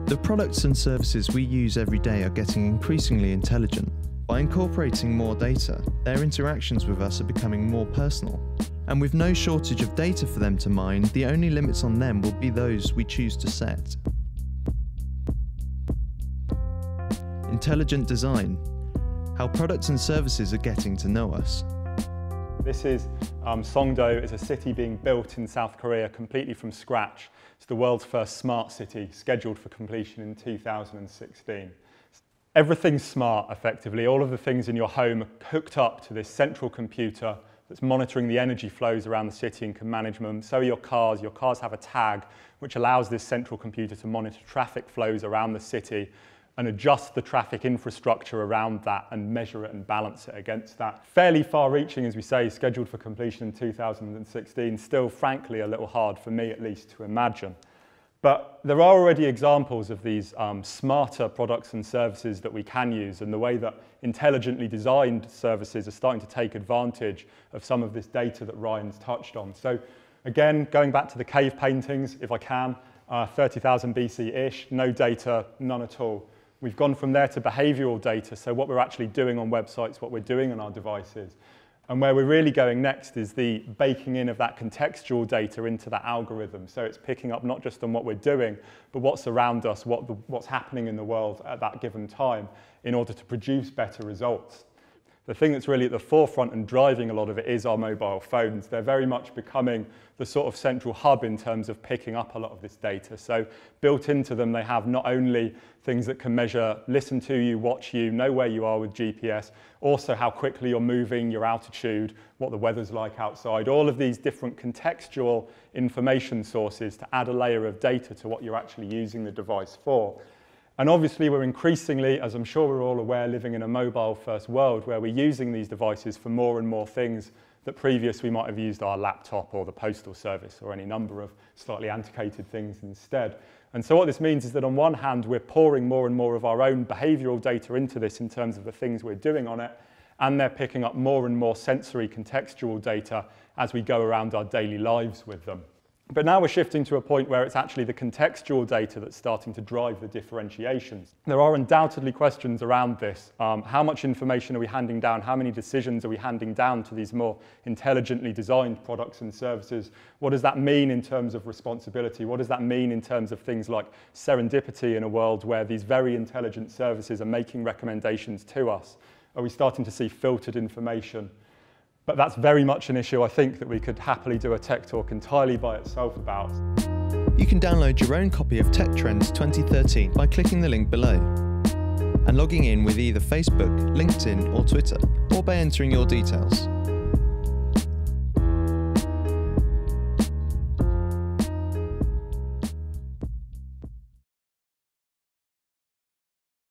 The products and services we use every day are getting increasingly intelligent. By incorporating more data, their interactions with us are becoming more personal. And with no shortage of data for them to mine, the only limits on them will be those we choose to set. Intelligent design. How products and services are getting to know us. This is Songdo. It's a city being built in South Korea completely from scratch. It's the world's first smart city, scheduled for completion in 2016. Everything's smart, effectively. All of the things in your home are hooked up to this central computer that's monitoring the energy flows around the city and can manage them. So are your cars. Your cars have a tag which allows this central computer to monitor traffic flows around the city and adjust the traffic infrastructure around that and measure it and balance it against that. Fairly far-reaching, as we say, scheduled for completion in 2016, still frankly a little hard for me at least to imagine. But there are already examples of these smarter products and services that we can use, and the way that intelligently designed services are starting to take advantage of some of this data that Ryan's touched on. So again, going back to the cave paintings, if I can, 30,000 BC-ish, no data, none at all. We've gone from there to behavioural data, so what we're actually doing on websites, what we're doing on our devices. And where we're really going next is the baking in of that contextual data into that algorithm. So it's picking up not just on what we're doing, but what's around us, what's happening in the world at that given time in order to produce better results. The thing that's really at the forefront and driving a lot of it is our mobile phones. They're very much becoming the sort of central hub in terms of picking up a lot of this data. So built into them, they have not only things that can measure, listen to you, watch you, know where you are with GPS, also how quickly you're moving, your altitude, what the weather's like outside, all of these different contextual information sources to add a layer of data to what you're actually using the device for. And obviously we're increasingly, as I'm sure we're all aware, living in a mobile-first world where we're using these devices for more and more things that previously we might have used our laptop or the postal service or any number of slightly antiquated things instead. And so what this means is that on one hand, we're pouring more and more of our own behavioural data into this in terms of the things we're doing on it, and they're picking up more and more sensory contextual data as we go around our daily lives with them. But now we're shifting to a point where it's actually the contextual data that's starting to drive the differentiations. There are undoubtedly questions around this. How much information are we handing down? How many decisions are we handing down to these more intelligently designed products and services? What does that mean in terms of responsibility? What does that mean in terms of things like serendipity in a world where these very intelligent services are making recommendations to us? Are we starting to see filtered information? But that's very much an issue I think that we could happily do a tech talk entirely by itself about. You can download your own copy of Tech Trends 2013 by clicking the link below and logging in with either Facebook, LinkedIn or Twitter, or by entering your details.